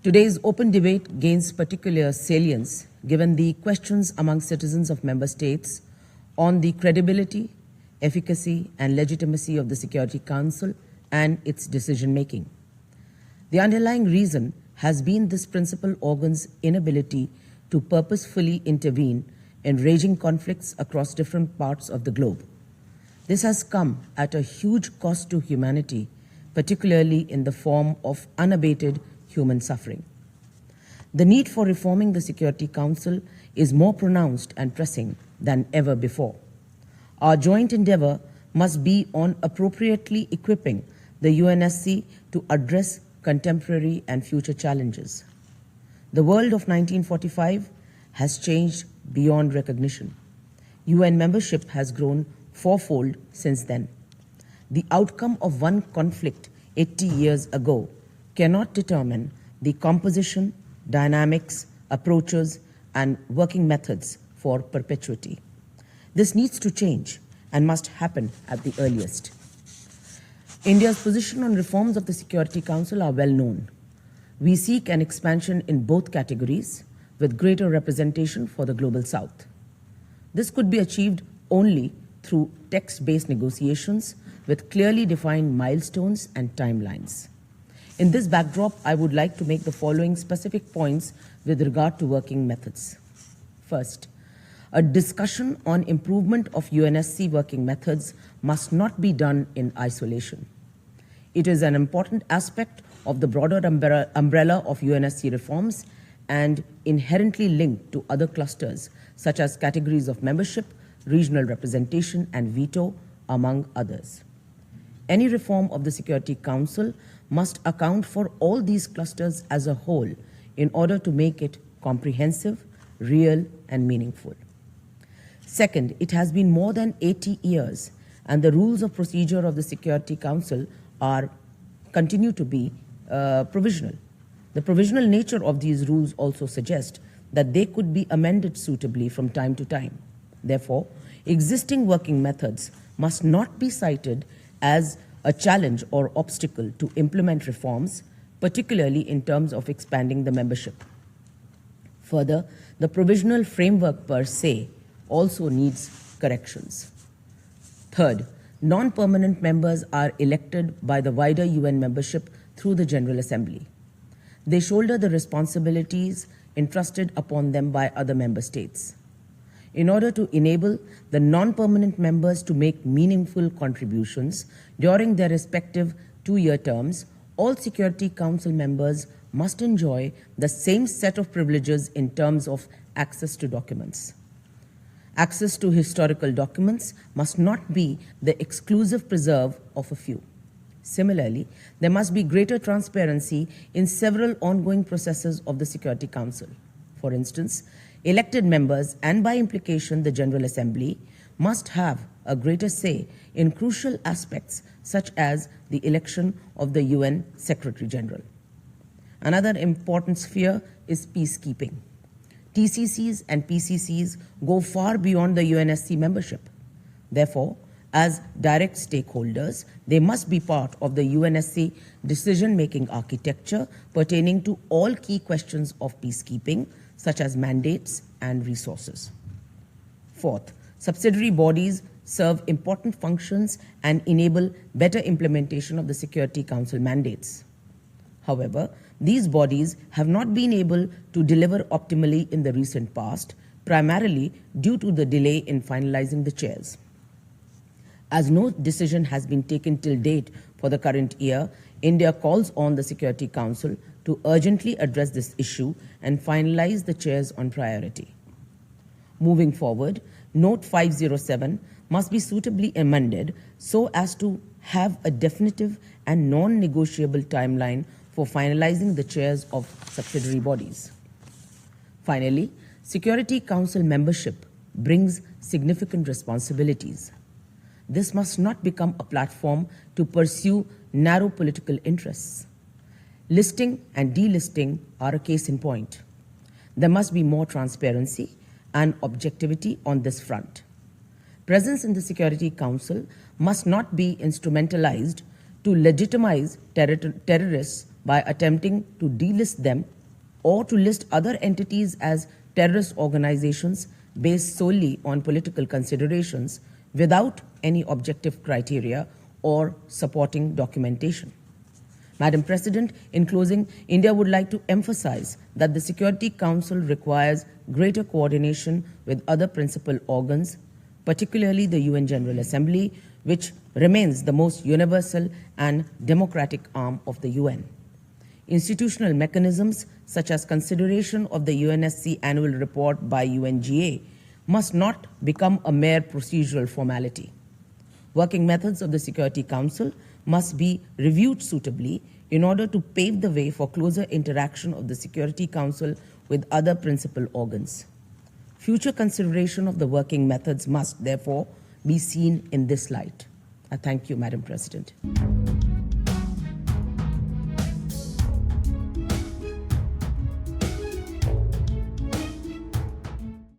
Today's open debate gains particular salience given the questions among citizens of member states on the credibility, efficacy, and legitimacy of the Security Council and its decision-making. The underlying reason has been this principal organ's inability to purposefully intervene in raging conflicts across different parts of the globe. This has come at a huge cost to humanity, particularly in the form of unabated human suffering. The need for reforming the Security Council is more pronounced and pressing than ever before. Our joint endeavor must be on appropriately equipping the UNSC to address contemporary and future challenges. The world of 1945 has changed beyond recognition. UN membership has grown fourfold since then. The outcome of one conflict 80 years ago cannot determine the composition, dynamics, approaches, and working methods for perpetuity. This needs to change and must happen at the earliest. India's position on reforms of the Security Council are well known. We seek an expansion in both categories with greater representation for the Global South. This could be achieved only through text-based negotiations with clearly defined milestones and timelines. In this backdrop, I would like to make the following specific points with regard to working methods. First, a discussion on improvement of UNSC working methods must not be done in isolation. It is an important aspect of the broader umbrella of UNSC reforms and inherently linked to other clusters such as categories of membership, regional representation, and veto, among others. Any reform of the Security Council must account for all these clusters as a whole in order to make it comprehensive, real, and meaningful. Second, it has been more than 80 years, and the rules of procedure of the Security Council continue to be provisional. The provisional nature of these rules also suggests that they could be amended suitably from time to time. Therefore, existing working methods must not be cited as a challenge or obstacle to implement reforms, particularly in terms of expanding the membership. Further, the provisional framework per se also needs corrections. Third, non-permanent members are elected by the wider UN membership through the General Assembly. They shoulder the responsibilities entrusted upon them by other member states. In order to enable the non-permanent members to make meaningful contributions during their respective two-year terms, all Security Council members must enjoy the same set of privileges in terms of access to documents. Access to historical documents must not be the exclusive preserve of a few. Similarly, there must be greater transparency in several ongoing processes of the Security Council. For instance, elected members, and by implication the General Assembly, must have a greater say in crucial aspects such as the election of the UN Secretary General. Another important sphere is peacekeeping. TCCs and PCCs go far beyond the UNSC membership. Therefore, as direct stakeholders, they must be part of the UNSC decision-making architecture pertaining to all key questions of peacekeeping, such as mandates and resources. Fourth, subsidiary bodies serve important functions and enable better implementation of the Security Council mandates. However, these bodies have not been able to deliver optimally in the recent past, primarily due to the delay in finalizing the chairs. As no decision has been taken till date for the current year, India calls on the Security Council to urgently address this issue and finalize the chairs on priority. Moving forward, Note 507 must be suitably amended so as to have a definitive and non-negotiable timeline for finalizing the chairs of subsidiary bodies. Finally, Security Council membership brings significant responsibilities. This must not become a platform to pursue narrow political interests. Listing and delisting are a case in point. There must be more transparency and objectivity on this front. Presence in the Security Council must not be instrumentalized to legitimize terrorists by attempting to delist them or to list other entities as terrorist organizations based solely on political considerations without any objective criteria or supporting documentation. Madam President, in closing, India would like to emphasize that the Security Council requires greater coordination with other principal organs, particularly the UN General Assembly, which remains the most universal and democratic arm of the UN. Institutional mechanisms such as consideration of the UNSC annual report by UNGA must not become a mere procedural formality. Working methods of the Security Council must be reviewed suitably in order to pave the way for closer interaction of the Security Council with other principal organs. Future consideration of the working methods must, therefore, be seen in this light. I thank you, Madam President.